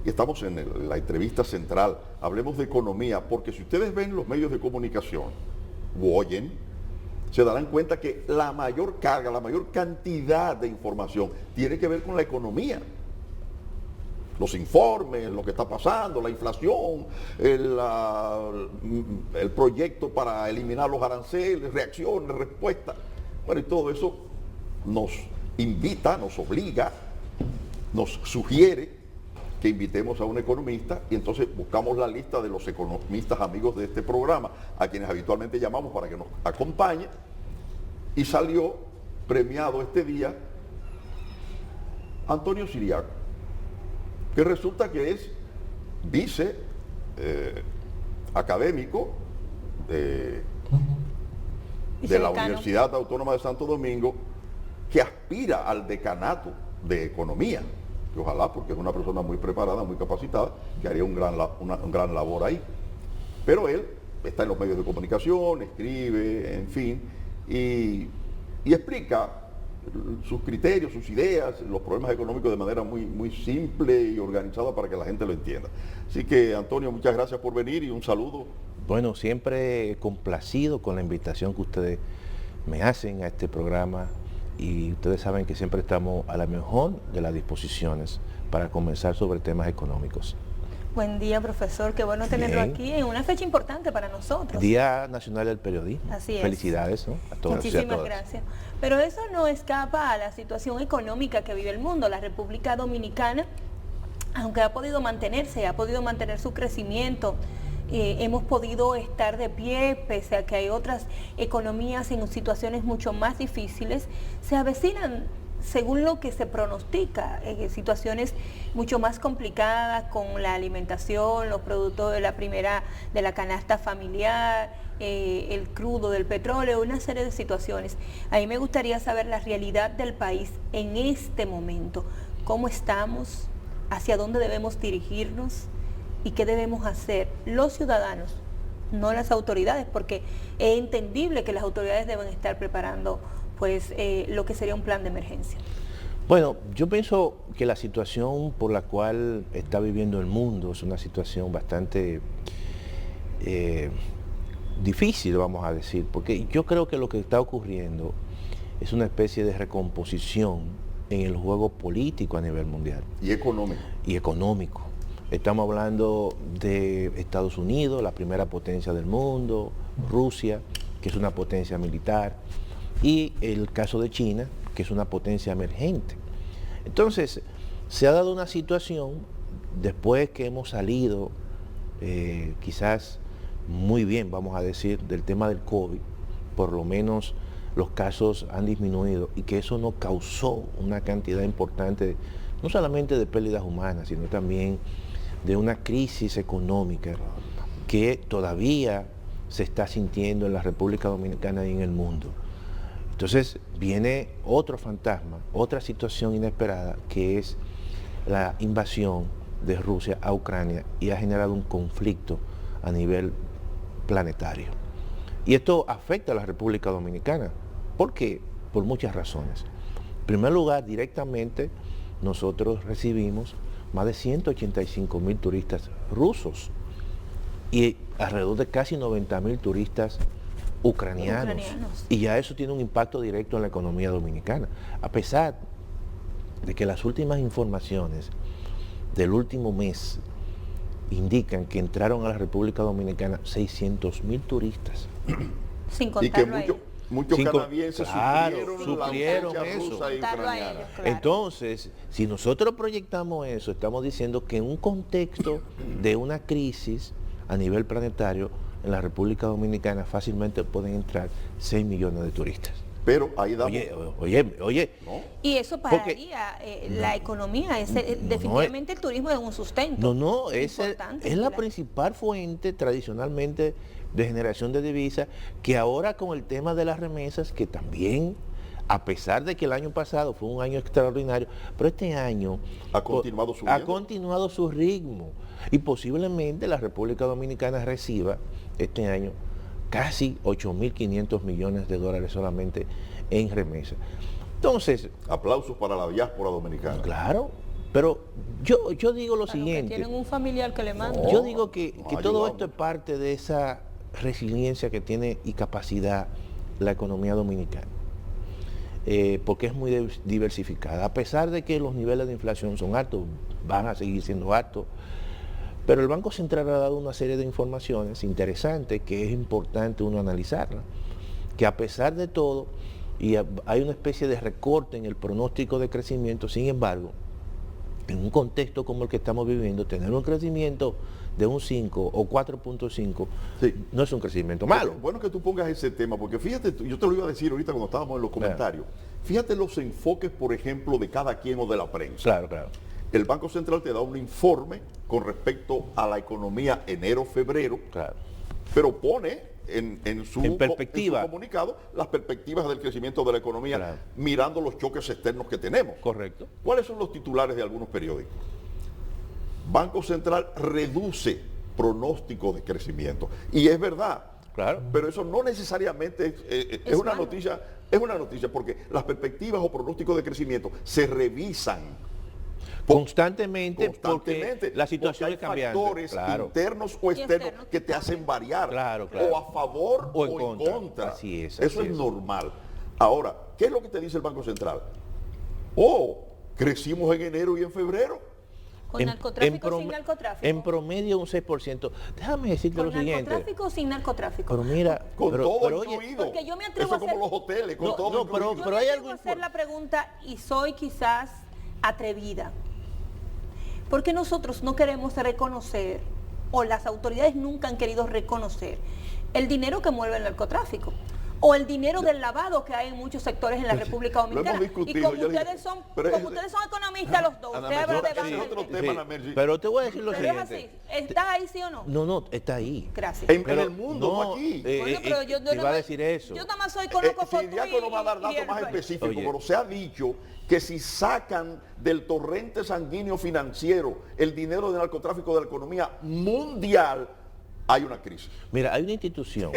estamos en la entrevista central, hablemos de economía, porque si ustedes ven los medios de comunicación o oyen, se darán cuenta que la mayor carga, la mayor cantidad de información tiene que ver con la economía. Los informes, lo que está pasando, la inflación, el proyecto para eliminar los aranceles, reacciones, respuestas. Bueno, y todo eso nos invita, nos obliga, nos sugiere que invitemos a un economista y entonces buscamos la lista de los economistas amigos de este programa, a quienes habitualmente llamamos para que nos acompañe, y salió premiado este día Antonio Siriaco, que resulta que es vice académico de la Universidad Autónoma de Santo Domingo, que aspira al decanato de Economía, que ojalá, porque es una persona muy preparada, muy capacitada, que haría una gran labor ahí. Pero él está en los medios de comunicación, escribe, en fin, y explica sus criterios, sus ideas, los problemas económicos de manera muy simple y organizada para que la gente lo entienda. Así que, Antonio, muchas gracias por venir y un saludo. Bueno, siempre complacido con la invitación que ustedes me hacen a este programa, y ustedes saben que siempre estamos a la mejor de las disposiciones para conversar sobre temas económicos. Buen día, profesor, qué bueno tenerlo aquí en una fecha importante para nosotros. Día Nacional del Periodismo. Así es. Felicidades, ¿no? A todos. Muchísimas gracias. Pero eso no escapa a la situación económica que vive el mundo. La República Dominicana, aunque ha podido mantenerse, ha podido mantener su crecimiento, hemos podido estar de pie, pese a que hay otras economías en situaciones mucho más difíciles, se avecinan, según lo que se pronostica, situaciones mucho más complicadas con la alimentación, los productos de la canasta familiar, el crudo del petróleo, una serie de situaciones. A mí me gustaría saber la realidad del país en este momento, cómo estamos, hacia dónde debemos dirigirnos y qué debemos hacer los ciudadanos, no las autoridades, porque es entendible que las autoridades deben estar preparando pues lo que sería un plan de emergencia. Bueno, yo pienso que la situación por la cual está viviendo el mundo es una situación bastante difícil, vamos a decir, porque yo creo que lo que está ocurriendo es una especie de recomposición en el juego político a nivel mundial. Y económico. Y económico. Estamos hablando de Estados Unidos, la primera potencia del mundo, Rusia, que es una potencia militar, y el caso de China, que es una potencia emergente. Entonces, se ha dado una situación, después que hemos salido, quizás muy bien, vamos a decir, del tema del COVID, por lo menos los casos han disminuido, y que eso no causó una cantidad importante, no solamente de pérdidas humanas, sino también de una crisis económica que todavía se está sintiendo en la República Dominicana y en el mundo. Entonces viene otro fantasma, otra situación inesperada, que es la invasión de Rusia a Ucrania, y ha generado un conflicto a nivel planetario. Y esto afecta a la República Dominicana. ¿Por qué? Por muchas razones. En primer lugar, directamente nosotros recibimos más de 185.000 turistas rusos y alrededor de casi 90.000 turistas ucranianos. Y ya eso tiene un impacto directo en la economía dominicana. A pesar de que las últimas informaciones del último mes indican que entraron a la República Dominicana 600.000 turistas. Sin contarlo y que muchos canadienses suplieron eso. Rusa y ucraniana. Claro. Entonces, si nosotros proyectamos eso, estamos diciendo que en un contexto de una crisis a nivel planetario, en la República Dominicana fácilmente pueden entrar 6 millones de turistas. Pero ahí damos... Oye. ¿No? Y eso pararía la economía, definitivamente el turismo es un sustento. Es la principal fuente tradicionalmente de generación de divisas, que ahora con el tema de las remesas, que también, a pesar de que el año pasado fue un año extraordinario, pero este año ha continuado su ritmo, y posiblemente la República Dominicana reciba este año casi 8.500 millones de dólares solamente en remesas. Entonces, aplausos para la diáspora dominicana. Claro, Pero yo digo lo Claro, siguiente. que tienen un familiar que le manda. Yo digo que todo ayudamos. esto es parte de esa resiliencia que tiene y capacidad la economía dominicana, porque es muy diversificada. A pesar de que los niveles de inflación son altos, van a seguir siendo altos, pero el Banco Central ha dado una serie de informaciones interesantes que es importante uno analizarla, que a pesar de todo, y hay una especie de recorte en el pronóstico de crecimiento, sin embargo, en un contexto como el que estamos viviendo, tener un crecimiento de un 5 o 4.5 Sí. no es un crecimiento malo. Bueno que tú pongas ese tema, porque fíjate, yo te lo iba a decir ahorita cuando estábamos en los comentarios. Fíjate los enfoques, por ejemplo, de cada quien o de la prensa. Claro, claro. El Banco Central te da un informe con respecto a la economía enero-febrero, Claro. pero pone en su perspectiva. en su comunicado las perspectivas del crecimiento de la economía, Claro. mirando los choques externos que tenemos. Correcto. ¿Cuáles son los titulares de algunos periódicos? Banco Central reduce pronóstico de crecimiento. Y es verdad. Claro. Pero eso no necesariamente es una malo. noticia, es una noticia porque las perspectivas o pronósticos de crecimiento se revisan Constantemente, constantemente, porque la situación es porque hay cambiante. factores Claro. internos o externos externos que te hacen variar, Claro, claro. o a favor O o en en contra. contra. Así es, Eso así es es. normal. Ahora, ¿qué es lo que te dice el Banco Central? Crecimos en enero y en febrero. ¿Con narcotráfico o sin narcotráfico? En promedio un 6%. Déjame decirte ¿Con lo siguiente. narcotráfico o sin narcotráfico? Pero mira, Con todo oye, incluido. porque yo me atrevo Eso a es como hacer- los hoteles, con No, todo no, incluido. Yo pero me hay atrevo algo a hacer la pregunta y soy quizás atrevida. ¿Por qué nosotros no queremos reconocer, o las autoridades nunca han querido reconocer, el dinero que mueve el narcotráfico? O el dinero del lavado que hay en muchos sectores en la República Lo hemos Dominicana. discutido, Y como yo dije, ustedes son, pero como es- ustedes son economistas los dos, Ana ustedes Mercedes, hablan de ese es Banco otro Central. tema, Ana Mercedes. pero te voy a decir lo Pero es siguiente. así. ¿Está ahí sí o no? No, está ahí. Gracias. En Pero el mundo, no aquí. Bueno, pero yo te iba nada a más- decir eso. Yo nada más soy conozco Si Diaco no va a dar datos más específicos, Oye. pero se ha dicho que si sacan del torrente sanguíneo financiero el dinero del narcotráfico de la economía mundial, hay una crisis. Mira, hay una institución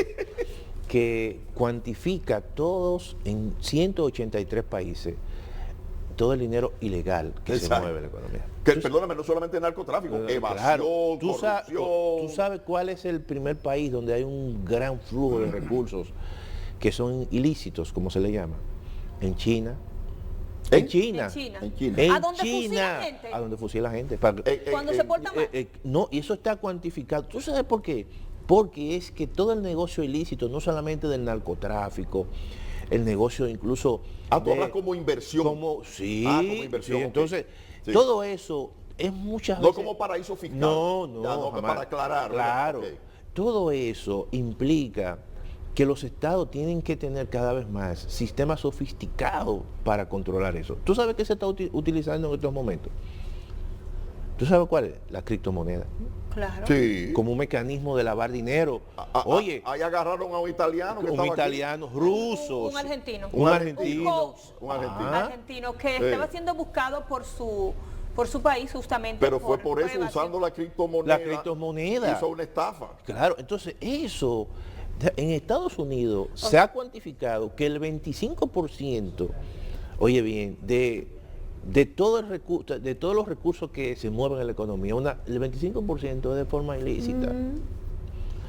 que cuantifica todos en 183 países todo el dinero ilegal que se Exacto. mueve en la economía. Que, perdóname, no solamente narcotráfico, evasión, Claro, corrupción. tú sabes cuál es el primer país donde hay un gran flujo de recursos que son ilícitos, como se le llama. En China. En China. En China. En China. En ¿A dónde China. fusilan gente? A donde fusila gente. Cuando se porta mal. No, y eso está cuantificado. ¿Tú sabes por qué? Porque es que todo el negocio ilícito, no solamente del narcotráfico, el negocio incluso... Tú hablas como inversión. Sí, Como inversión. sí, ok. entonces, Sí. todo eso es muchas No veces... como paraíso fiscal. No, Ya, jamás. para aclarar. Claro. Ok. Todo eso implica que los estados tienen que tener cada vez más sistemas sofisticados para controlar eso. ¿Tú sabes qué se está utilizando en estos momentos? ¿Tú sabes cuál es? La criptomoneda. Claro. Sí. Como un mecanismo de lavar dinero. Oye, Ahí agarraron a un italiano que un estaba aquí. italiano, rusos. Un argentino. Un argentino. Un coach Un argentino. Ah. argentino que Sí. estaba siendo buscado por su país justamente. Pero fue por eso, evasión. usando la criptomoneda. La criptomoneda. Hizo una estafa. Claro, entonces eso, en Estados Unidos se ha cuantificado que el 25%, oye bien, de todo el recurso, de todos los recursos que se mueven en la economía, el 25% es de forma ilícita.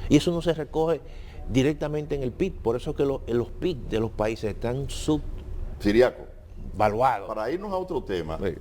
Y eso no se recoge directamente en el PIB, por eso que los PIB de los países están Siriaco, subvaluados. para irnos a otro tema, Sí.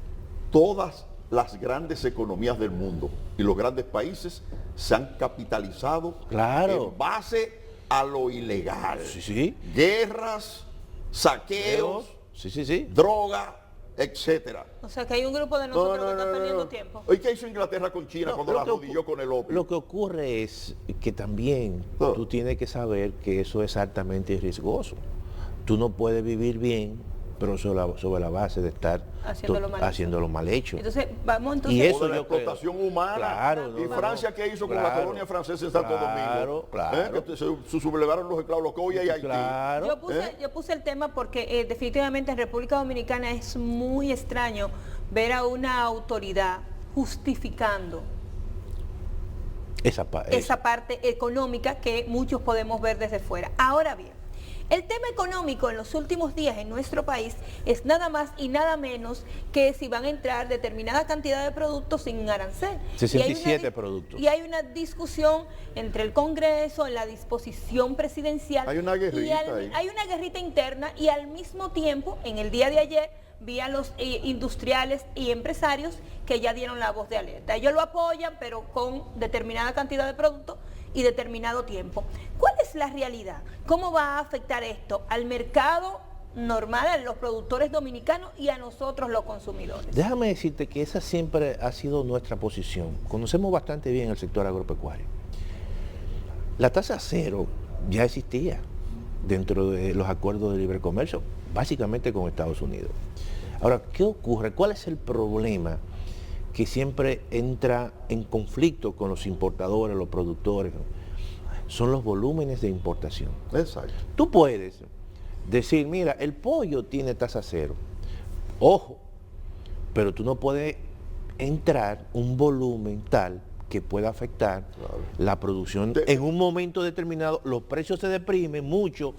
todas las grandes economías del mundo y los grandes países se han capitalizado Claro. en base a lo ilegal. Sí, sí. Guerras, saqueos, Sí. droga, etcétera. O sea que hay un grupo de nosotros que está perdiendo tiempo. ¿Y qué hizo Inglaterra con China No, cuando lo la que arrodilló con el opio? Lo que ocurre es que también Ah. tú tienes que saber que eso es altamente riesgoso. Tú no puedes vivir bien, pero sobre la base de estar Haciéndolo mal hecho. haciéndolo mal hecho. Entonces, vamos entonces. Y O eso de la yo creo. explotación humana. Claro, ¿Y no, Francia no. qué hizo con la Claro, colonia francesa en Santo claro, Domingo? claro. Que se sublevaron los esclavos, los Coya y Haití. Claro. Yo puse el tema porque definitivamente en República Dominicana es muy extraño ver a una autoridad justificando Esa esa parte económica que muchos podemos ver desde fuera. Ahora bien, El tema económico en los últimos días en nuestro país es nada más y nada menos que si van a entrar determinada cantidad de productos sin arancel. 67 productos. Y hay una discusión entre el Congreso, en la disposición presidencial. Hay una guerrita ahí. Hay una guerrita interna y al mismo tiempo, en el día de ayer, vi a los industriales y empresarios que ya dieron la voz de alerta. Ellos lo apoyan, pero con determinada cantidad de productos y determinado tiempo. ¿Cuál es la realidad? ¿Cómo va a afectar esto al mercado normal, a los productores dominicanos y a nosotros los consumidores? Déjame decirte que esa siempre ha sido nuestra posición. Conocemos bastante bien el sector agropecuario. La tasa cero ya existía dentro de los acuerdos de libre comercio, básicamente con Estados Unidos. Ahora, ¿qué ocurre? ¿Cuál es el problema que siempre entra en conflicto con los importadores, los productores? Son los volúmenes de importación. Exacto. Tú puedes decir, mira, el pollo tiene tasa cero. Ojo, pero tú no puedes entrar un volumen tal que pueda afectar la producción. En un momento determinado, los precios se deprimen mucho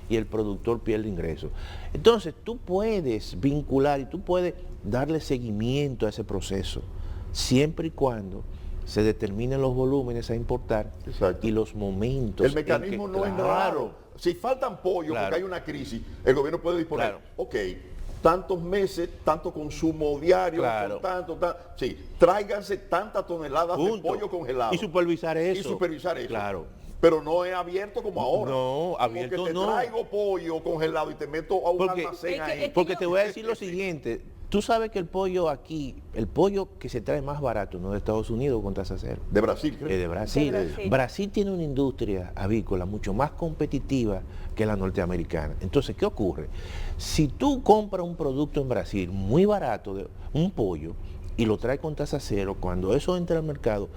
y el productor pierde ingresos. Entonces, tú puedes vincular y tú puedes darle seguimiento a ese proceso, siempre y cuando se determinen los volúmenes a importar. Exacto. Y los momentos. El mecanismo no es raro. Si faltan pollo porque hay una crisis, el gobierno puede disponer, ok, tantos meses, tanto consumo diario, sí, tráiganse tantas toneladas de pollo congelado. Y supervisar eso. Y supervisar eso. Claro. Pero no es abierto como ahora. No, abierto porque te no. traigo pollo congelado y te meto a un almacén ahí. Porque te voy a decir lo siguiente. Tú sabes que el pollo aquí, el pollo que se trae más barato, no de Estados Unidos con tasa cero. De Brasil, creo. Es de Brasil. Brasil tiene una industria avícola mucho más competitiva que la norteamericana. Entonces, ¿qué ocurre? Si tú compras un producto en Brasil muy barato, un pollo, y lo traes con tasa cero, cuando eso entra al mercado,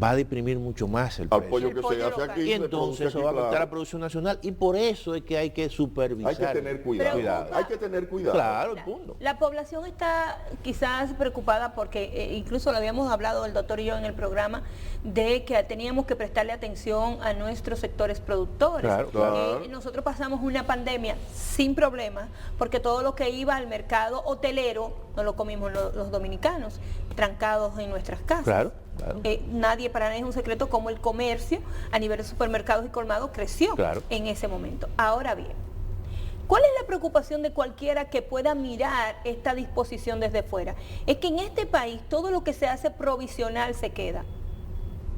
va a deprimir mucho más el precio. Pollo que se hace aquí. Y entonces eso va a afectar a la producción nacional y por eso es que hay que supervisar. Hay que tener cuidado. Hay que tener cuidado. Claro, el punto. La población está quizás preocupada porque incluso lo habíamos hablado el doctor y yo en el programa de que teníamos que prestarle atención a nuestros sectores productores. Claro. Nosotros pasamos una pandemia sin problemas porque todo lo que iba al mercado hotelero no lo comimos los dominicanos, trancados en nuestras casas. Claro. Nadie, para nadie es un secreto como el comercio a nivel de supermercados y colmados creció en ese momento. Ahora bien, ¿cuál es la preocupación de cualquiera que pueda mirar esta disposición desde fuera? Es que en este país todo lo que se hace provisional se queda.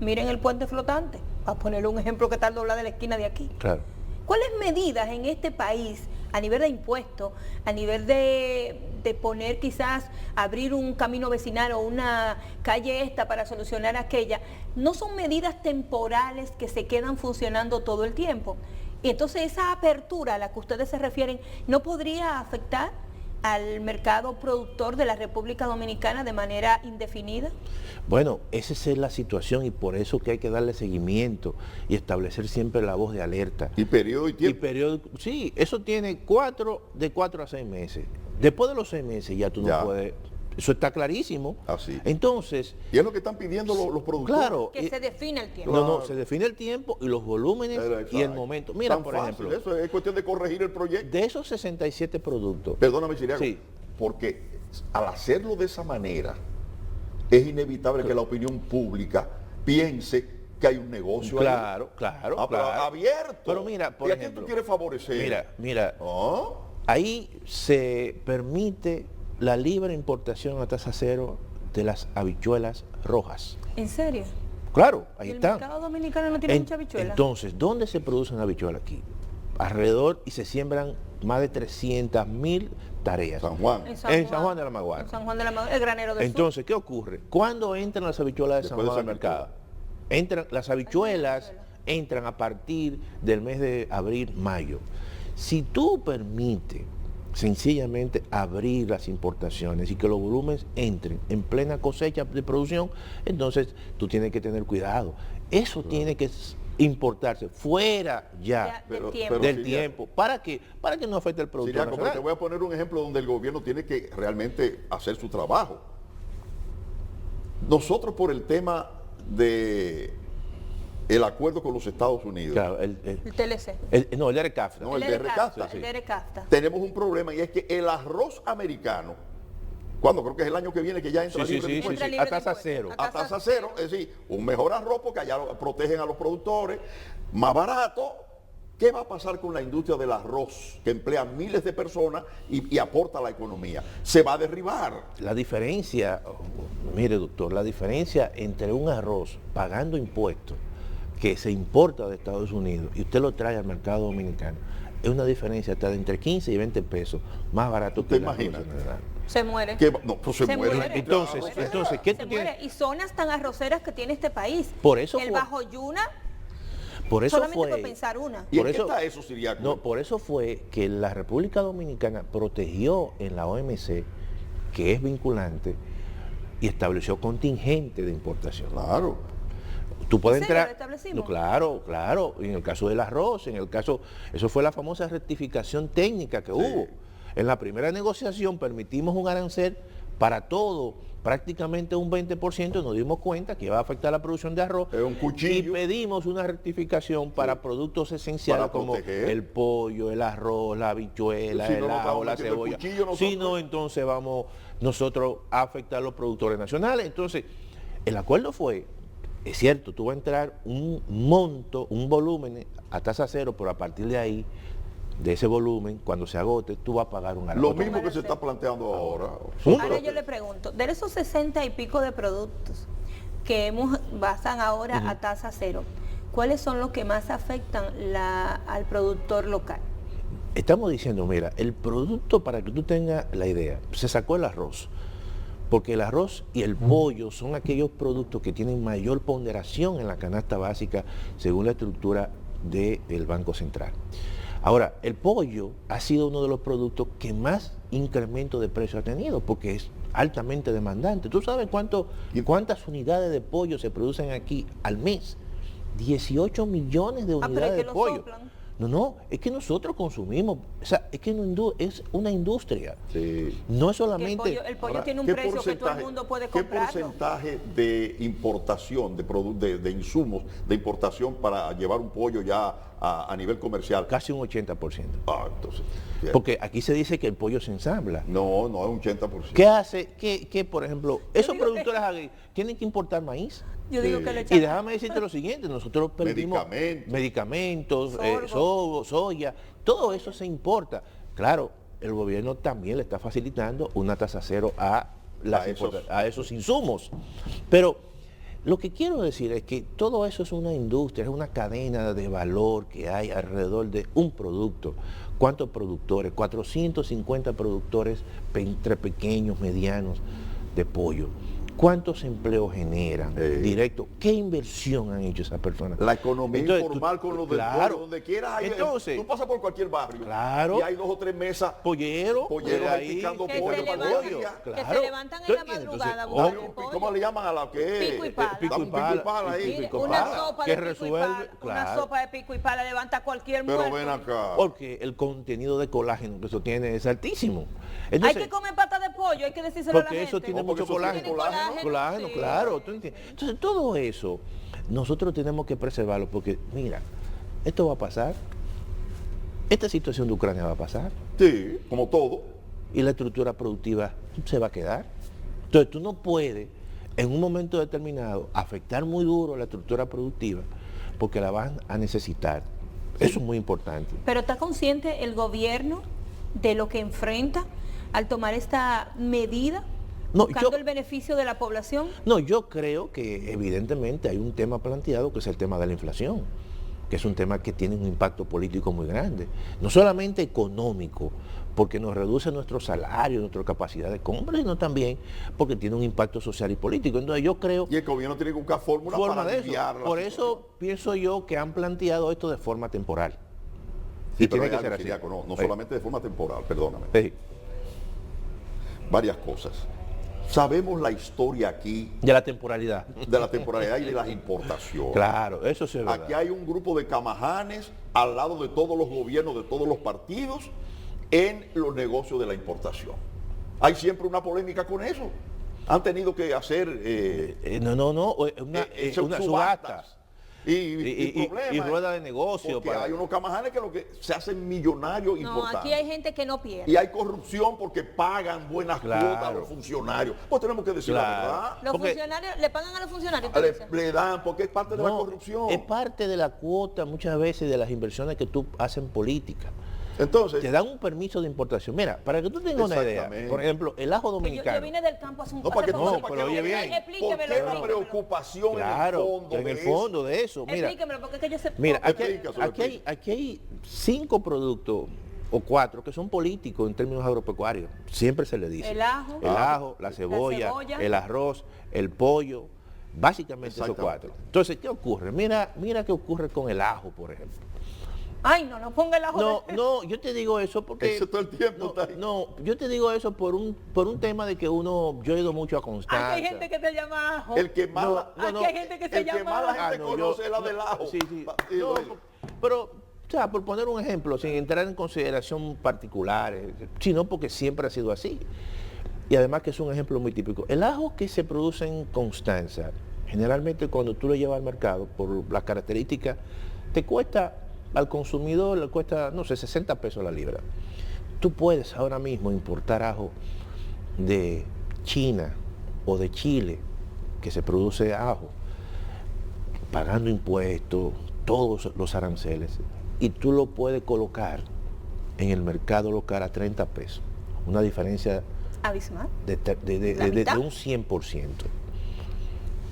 Miren el puente flotante, para poner un ejemplo que está al doblar de la esquina de aquí. Claro. ¿Cuáles medidas en este país, a nivel de impuestos, a nivel de poner quizás, abrir un camino vecinal o una calle esta para solucionar aquella, no son medidas temporales que se quedan funcionando todo el tiempo? Y entonces esa apertura a la que ustedes se refieren, ¿no podría afectar al mercado productor de la República Dominicana de manera indefinida? Bueno, esa es la situación y por eso que hay que darle seguimiento y establecer siempre la voz de alerta. ¿Y periodo y tiempo? Sí, eso tiene de 4 a 6 meses. Después de los 6 meses ya tú no puedes. Eso está clarísimo. Así. Entonces. Y es lo que están pidiendo los productores. Claro. Que se define el tiempo. No, se define el tiempo y los volúmenes y el momento. Mira, por ejemplo. Eso es cuestión de corregir el proyecto. De esos 67 productos. Perdóname, Siriaco. Sí. Porque al hacerlo de esa manera, es inevitable que la opinión pública piense que hay un negocio claro, abierto. Pero mira, por ¿Y ejemplo, a quién tú quieres favorecer? Mira, ahí se permite la libre importación a tasa cero de las habichuelas rojas. ¿En serio? Claro, ahí está. ¿El mercado dominicano no tiene mucha habichuela? Entonces, ¿dónde se producen habichuelas aquí? Alrededor, y se siembran más de 300.000 tareas. San Juan. En San Juan de la Maguana. En San Juan de la Maguana, el granero del Entonces, ¿qué ocurre? ¿Cuándo entran las habichuelas de San Juan al mercado? Las habichuelas entran a partir del mes de abril, mayo. Si tú permites sencillamente abrir las importaciones y que los volúmenes entren en plena cosecha de producción, entonces tú tienes que tener cuidado. Eso tiene que importarse fuera del tiempo. ¿Para qué? Para que no afecte el productor nacional. Te voy a poner un ejemplo donde el gobierno tiene que realmente hacer su trabajo. Nosotros por el tema de el acuerdo con los Estados Unidos. Claro, El TLC. no, el DRCAFTA. No, el DRCAFTA. El DRCAFTA. Tenemos un problema y es que el arroz americano, cuando creo que es el año que viene que ya entra libre de impuestos. Entra libre a tasa de cero. impuestos. A tasa cero, es decir, un mejor arroz porque allá protegen a los productores, más barato. ¿Qué va a pasar con la industria del arroz que emplea miles de personas y aporta a la economía? Se va a derribar. La diferencia, mire doctor, la diferencia entre un arroz pagando impuestos que se importa de Estados Unidos y usted lo trae al mercado dominicano, es una diferencia hasta de entre 15 y 20 pesos más barato que ¿Usted el arroz imagina? general. Se muere. No, pues se muere. Entonces, ¿qué Se tú muere. tienes? Y zonas tan arroceras que tiene este país. Por eso el fue- Bajo Yuna, Por eso solamente fue, por pensar una. ¿Y en por qué eso- está eso, Siriaco? No, por eso fue que la República Dominicana protegió en la OMC, que es vinculante, y estableció contingente de importación. Claro. Tú puedes ¿En serio entrar. lo establecimos? No, claro. En el caso del arroz, eso fue la famosa rectificación técnica que hubo. En la primera negociación permitimos un arancel para todo, prácticamente un 20%, nos dimos cuenta que iba a afectar la producción de arroz. Es un cuchillo. Y pedimos una rectificación para productos esenciales Para como proteger. el pollo, el arroz, la habichuela, Si el no nos ajo, estamos la metiendo el cebolla. cuchillo nosotros. Si no, entonces vamos nosotros a afectar a los productores nacionales. Entonces, el acuerdo fue, es cierto, tú vas a entrar un monto, un volumen a tasa cero, pero a partir de ahí, de ese volumen, cuando se agote, tú vas a pagar un arancel. Lo mismo que se está planteando ahora. Ahora yo le pregunto, de esos 60 y pico de productos que basan ahora a tasa cero, ¿cuáles son los que más afectan al productor local? Estamos diciendo, mira, el producto, para que tú tengas la idea, se sacó el arroz, porque el arroz y el pollo son aquellos productos que tienen mayor ponderación en la canasta básica según la estructura del Banco Central. Ahora, el pollo ha sido uno de los productos que más incremento de precio ha tenido, porque es altamente demandante. ¿Tú sabes cuántas unidades de pollo se producen aquí al mes? 18 millones de pero es unidades que de lo pollo. soplan. No, es que nosotros consumimos, o sea, es que es una industria. Sí. No es Que solamente... el pollo Ahora, tiene un ¿qué precio que todo el porcentaje- mundo puede ¿Qué comprarlo. porcentaje de importación, de insumos de importación para llevar un pollo ya a nivel comercial? Casi un 80%. Entonces, bien. Porque aquí se dice que el pollo se ensambla. No es un 80%. ¿Qué hace? Que por ejemplo, esos digo que- productores agrícolas tienen que importar maíz? Yo digo que le Y echan déjame decirte lo siguiente, nosotros perdimos medicamentos, Sorgo. soya, todo eso se importa. Claro, el gobierno también le está facilitando una tasa cero a esos insumos. Pero lo que quiero decir es que todo eso es una industria, es una cadena de valor que hay alrededor de un producto. ¿Cuántos productores? 450 productores entre pequeños, medianos de pollo. ¿Cuántos empleos generan directos? ¿Qué inversión han hecho esas personas? La economía Entonces, informal con los del claro. pollo, donde quiera hay. Entonces, tú pasas por cualquier barrio claro. y hay 2 o 3 mesas. Polleros Ahí picando Que pollo se para levantan- el día. que Claro. se levantan en ¿Tú la entiendes? madrugada a Entonces, buscar Oye, el pollo. ¿cómo le llaman a la que Pico y pala. Dame un pico y pala ahí. Pico y Una pala. sopa que de pico y resuelve, pala, una claro. sopa de pico y pala levanta cualquier Pero muerto. ven acá. Porque el contenido de colágeno que eso tiene es altísimo. Hay Entonces, que comer pata de pollo, hay que decírselo a la porque gente. eso tiene No, porque mucho eso colágeno. tiene colágeno. Colágeno, sí. claro. ¿Tú entiendes? Entonces, todo eso nosotros tenemos que preservarlo porque, mira, esto va a pasar. Esta situación de Ucrania va a pasar. Sí, como todo. Y la estructura productiva se va a quedar. Entonces, tú no puedes, en un momento determinado, afectar muy duro la estructura productiva porque la van a necesitar. Eso es muy importante. Pero ¿está consciente el gobierno de lo que enfrenta al tomar esta medida? No, buscando yo- el beneficio de la población. No, yo creo que evidentemente hay un tema planteado que es el tema de la inflación, que es un tema que tiene un impacto político muy grande, no solamente económico, porque nos reduce nuestro salario, nuestra capacidad de compra, sino también porque tiene un impacto social y político. Entonces yo creo Y el gobierno tiene que buscar fórmulas forma para de aliviar eso. la Por situación. eso pienso yo que han planteado esto de forma temporal. Sí, Y pero tiene hay que algo, ser así. Siriaco, no Sí. solamente de forma temporal, perdóname. Sí. Varias cosas. Sabemos la historia aquí De la temporalidad. de la temporalidad y de las importaciones. Claro, eso sí es verdad. Aquí hay un grupo de camajanes al lado de todos los gobiernos, de todos los partidos, en los negocios de la importación. Hay siempre una polémica con eso. Han tenido que hacer No, una subasta. y problemas. Y rueda de negocio. Porque hay unos camajanes que lo que se hacen millonarios No, importantes. aquí hay gente que no pierde. Y hay corrupción porque pagan buenas Claro. cuotas a los funcionarios. Pues tenemos que decir la verdad. Los porque- funcionarios, ¿le pagan a los funcionarios? ¿Tú dices? Le dan, porque es parte de la No, corrupción. es parte de la cuota muchas veces de las inversiones que tú haces en política. Entonces, Te dan un permiso de importación. Mira, para que tú tengas una idea, Exactamente. por ejemplo, el ajo Que dominicano. yo vine del campo hace un no, para que tú poco. sepas pero que oye lo- bien. Explíquemelo, ¿por qué la explíquemelo. preocupación Claro, en el fondo de eso. Mira, Explíquemelo, porque es que yo sé mira poco. aquí hay 5 productos o 4 que son políticos en términos agropecuarios. Siempre se le dice. El ajo. El ajo, la cebolla, el arroz, el pollo. Básicamente esos Exactamente. 4. Entonces, ¿qué ocurre? Mira qué ocurre con el ajo, por ejemplo. Ay, no ponga el ajo. No, yo te digo eso porque... Eso todo el tiempo está ahí. No, yo te digo eso por un tema de que yo he ido mucho a Constanza. Aquí hay gente que se llama ajo. El que más, Aquí hay gente que se el que llama más la ajo. gente conoce es la del ajo. Sí. Sí, No, oye. pero, o sea, por poner un ejemplo, sin entrar en consideración particulares, sino porque siempre ha sido así. Y además que es un ejemplo muy típico. El ajo que se produce en Constanza, generalmente cuando tú lo llevas al mercado, por las características, te cuesta, al consumidor le cuesta, no sé, 60 pesos la libra. Tú puedes ahora mismo importar ajo de China o de Chile, que se produce ajo, pagando impuestos, todos los aranceles, y tú lo puedes colocar en el mercado local a 30 pesos. Una diferencia Abismal. de mitad. un 100%.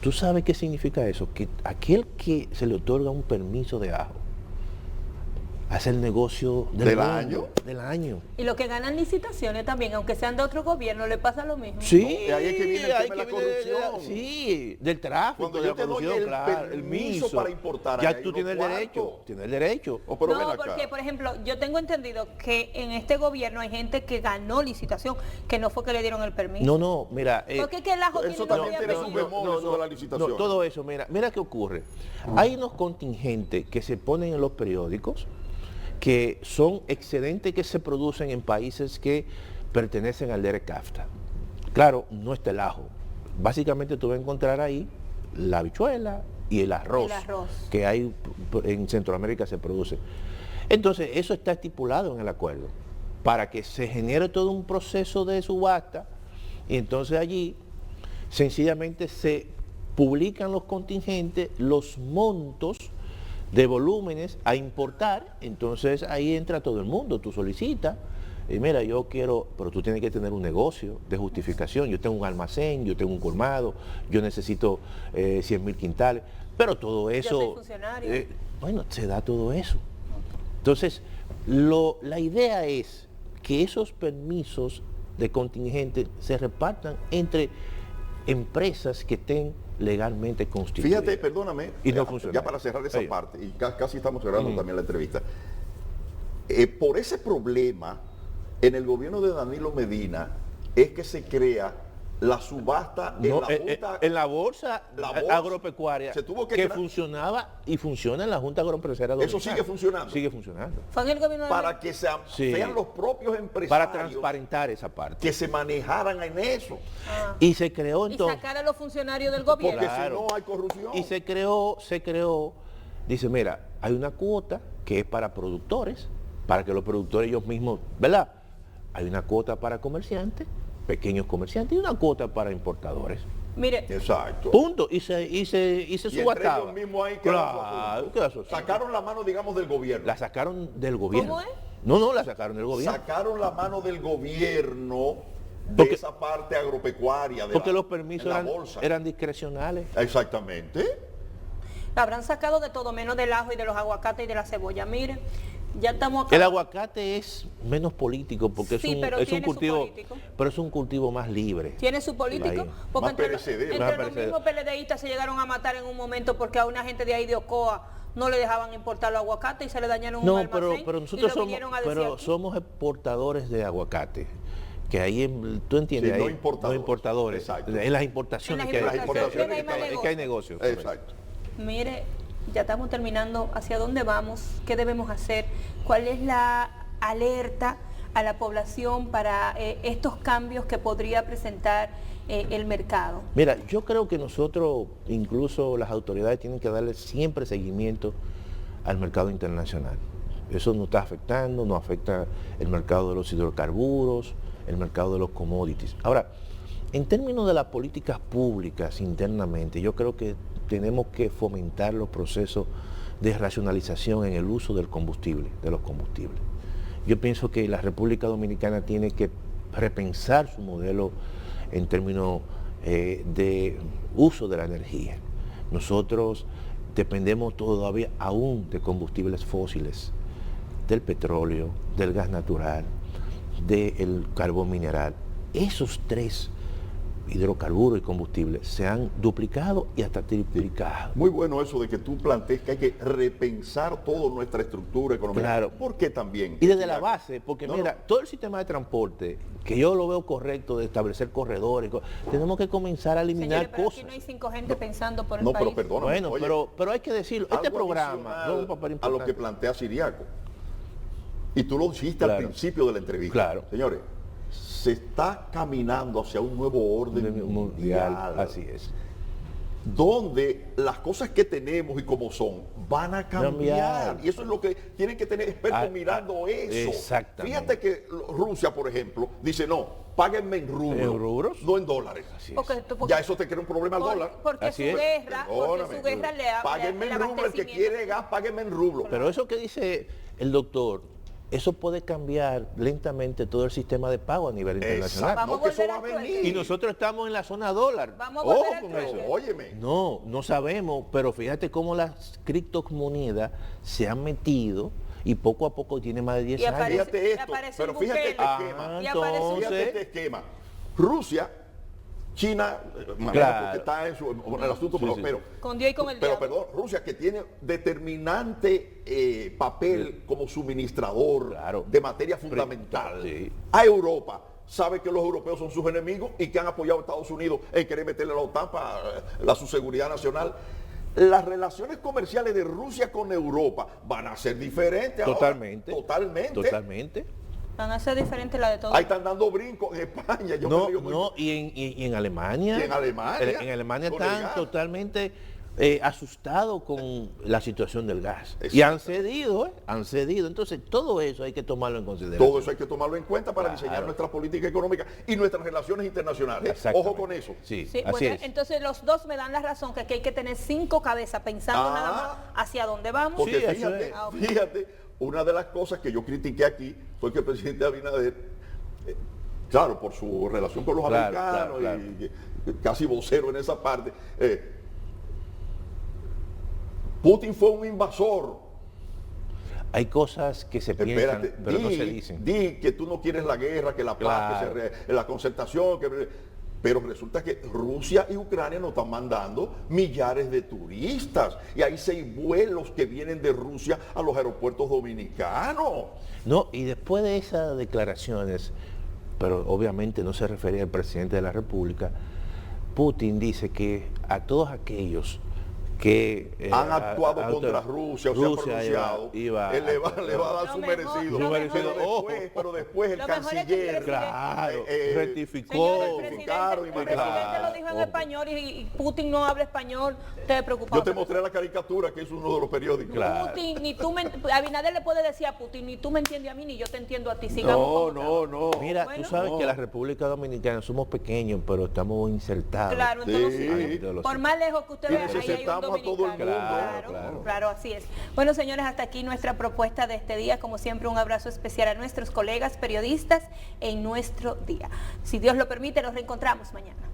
¿Tú sabes qué significa eso? Que aquel que se le otorga un permiso de ajo hace el negocio ¿Del mundo, año? Del año. Y los que ganan licitaciones también, aunque sean de otro gobierno, le pasa lo mismo. Sí, Y ahí es que viene el ahí tema de la que viene corrupción. sí, del tráfico, Cuando de yo la te doy corrupción, el claro, permiso para importar, ya ahí tú unos tienes el derecho, cuartos. tienes el derecho. Oh, pero ven No, acá. porque, por ejemplo, yo tengo entendido que en este gobierno hay gente que ganó licitación, que no fue que le dieron el permiso. No, mira. Porque es que el ajo Eso tiene también nombre y tiene su apellido. memoria, eso de la licitación. No, todo eso, mira qué ocurre. Hay unos contingentes que se ponen en los periódicos que son excedentes que se producen en países que pertenecen al DERECAFTA. Claro, no está el ajo. Básicamente tú vas a encontrar ahí la habichuela y el arroz, que hay en Centroamérica se produce. Entonces, eso está estipulado en el acuerdo, para que se genere todo un proceso de subasta, y entonces allí sencillamente se publican los contingentes, los montos de volúmenes a importar, entonces ahí entra todo el mundo, tú solicitas, y mira, yo quiero, pero tú tienes que tener un negocio de justificación, yo tengo un almacén, yo tengo un colmado, yo necesito 100.000 quintales, pero todo eso... Yo soy funcionario. Bueno, se da todo eso. Entonces, la idea es que esos permisos de contingente se repartan entre empresas que estén legalmente constituidas. Fíjate, perdóname, Y no funciona. ya para cerrar esa Sí. parte, y casi estamos cerrando también la entrevista. Por ese problema, en el gobierno de Danilo Medina, es que se crea la subasta en No, la Junta. en la bolsa, La bolsa agropecuaria se tuvo que que crear- funcionaba y funciona en la Junta Agroempresarial Eso Dominicana. sigue funcionando. Sigue funcionando. Fue en el gobierno de para que sean Sí. los propios Para empresarios transparentar esa parte. que se manejaran en eso. Y se creó y entonces... sacar a los funcionarios del Porque gobierno. Claro. si no hay corrupción. Y se creó, dice, mira, hay una cuota que es para productores, para que los productores ellos mismos, ¿verdad? Hay una cuota para comerciantes, pequeños comerciantes, y una cuota para importadores. Mire, Exacto. Punto. Y se Y entre subastaba. ellos mismos ahí quedó su Claro, asunto. quedó su asunto. Sacaron la mano, digamos, del gobierno. La sacaron del gobierno. ¿Cómo es? No, la sacaron del gobierno. Sacaron la mano del gobierno de Porque- esa parte agropecuaria de Porque la, los permisos en la eran, bolsa. eran discrecionales. Exactamente. la habrán sacado de todo, menos del ajo y de los aguacates y de la cebolla. Mire, ya estamos acá. El aguacate es menos político porque Sí, es pero un tiene su cultivo, político. pero es un cultivo más libre. Tiene su político, Ahí. porque Más entre, perecedero. entre Más los perecedero. mismos PLDistas se llegaron a matar en un momento porque a una gente de ahí de Ocoa no le dejaban importar los aguacates y se le dañaron un No, almacén pero y nosotros lo vinieron a decir pero aquí. somos exportadores de aguacate. Que ahí, tú entiendes, Sí, no ahí, importadores. no importadores. Exacto. En las importaciones, En las que, importaciones hay, hay más es que hay negocios. Exacto. Mire, ya estamos terminando. ¿Hacia dónde vamos? ¿Qué debemos hacer? ¿Cuál es la alerta a la población para estos cambios que podría presentar el mercado? Mira, yo creo que nosotros, incluso las autoridades, tienen que darle siempre seguimiento al mercado internacional. Eso nos está afectando, nos afecta el mercado de los hidrocarburos, el mercado de los commodities. Ahora, en términos de las políticas públicas internamente, yo creo que tenemos que fomentar los procesos de racionalización en el uso del combustible, de los combustibles. Yo pienso que la República Dominicana tiene que repensar su modelo en términos de uso de la energía. Nosotros dependemos todavía aún de combustibles fósiles, del petróleo, del gas natural, del carbón mineral. Esos tres, hidrocarburos y combustible, se han duplicado y hasta triplicado. Muy bueno eso de que tú plantees que hay que repensar toda nuestra estructura económica. Claro. ¿Por qué también? Y desde la base, porque mira, todo el sistema de transporte, que yo lo veo correcto de establecer corredores, tenemos que comenzar a eliminar Señores, pero cosas. aquí no hay 5 gente pensando por el No, país. pero perdona. Bueno, pero hay que decirlo, este programa a lo que plantea Siriaco. Y tú lo dijiste al principio de la entrevista. Claro. Señores, se está caminando hacia un nuevo orden mundial. Así es. Donde las cosas que tenemos y como son van a cambiar. Y eso es lo que tienen que tener expertos mirando eso. Exactamente. Fíjate que Rusia, por ejemplo, dice no, páguenme en rublos, ¿En rubros? no en dólares. Así es. Porque Ya eso te crea un problema al dólar. Porque Así su es. guerra, Páguenme en rublos, el que quiere gas, páguenme en rublos. Pero eso que dice el doctor, eso puede cambiar lentamente todo el sistema de pago a nivel internacional. Vamos No, que a eso volver va a al trueque. venir. Y nosotros estamos en la zona dólar. Vamos a volver Ojo al con trueque. eso. Óyeme. No sabemos, pero fíjate cómo las criptomonedas se han metido y poco a poco tiene más de 10 años. Fíjate esto, aparece pero un fíjate este Bukele. esquema. Y aparece un Fíjate este esquema. Rusia, China, Claro. porque está en el asunto, Sí, sí. pero Con Dios y con el pero diablo. perdón, Rusia que tiene determinante papel como suministrador Claro. de materia fundamental Sí. a Europa. Sabe que los europeos son sus enemigos y que han apoyado a Estados Unidos en querer meterle a la OTAN para su seguridad nacional. Las relaciones comerciales de Rusia con Europa van a ser diferentes ahora. Totalmente. Van a ser diferentes las de todos. Ahí están dando brincos en España. Yo me río mucho. Y en Alemania. ¿Y en Alemania? En Alemania Con el están gas. totalmente asustados con la situación del gas. Exacto. Y han cedido, han cedido. Entonces, todo eso hay que tomarlo en consideración. Todo eso hay que tomarlo en cuenta para diseñar nuestra política económica y nuestras relaciones internacionales. Exactamente. Ojo con eso. Sí, Sí, así bueno, es. entonces los dos me dan la razón que aquí hay que tener 5 cabezas pensando nada más hacia dónde vamos. Porque Sí, eso fíjate, es. fíjate, una de las cosas que yo critiqué aquí fue que el presidente Abinader, claro, por su relación con los americanos claro. y casi vocero en esa parte, Putin fue un invasor. Hay cosas que se piensan, Espérate, pero no se dicen. Di que tú no quieres la guerra, que la paz, Claro. que la concertación, pero resulta que Rusia y Ucrania nos están mandando millares de turistas y hay 6 vuelos que vienen de Rusia a los aeropuertos dominicanos. No, y después de esas declaraciones, pero obviamente no se refería al presidente de la República, Putin dice que a todos aquellos que han actuado contra Rusia o se han pronunciado, él le va a dar su merecido. Pero después el Lo mejor es que el canciller presidente- Claro, rectificó. Señor, el rectificaron y presidente mandaron. lo dijo en español y Putin no habla español, te preocupado. Yo te mostré la caricatura que es uno de los periódicos. Claro. Putin, ni tú Abinader le puede decir a Putin, ni tú me entiendes a mí, ni yo te entiendo a ti. Sigamos No. Mira, Bueno. tú sabes que la República Dominicana somos pequeños, pero estamos insertados. Claro, en todos los Sí. sitios. Por más lejos que usted Y vea, ahí hay un necesitamos a todo el dominicano. mundo. Claro, así es. Bueno, señores, hasta aquí nuestra propuesta de este día. Como siempre, un abrazo especial a nuestros colegas periodistas en nuestro día. Si Dios lo permite, nos reencontramos mañana.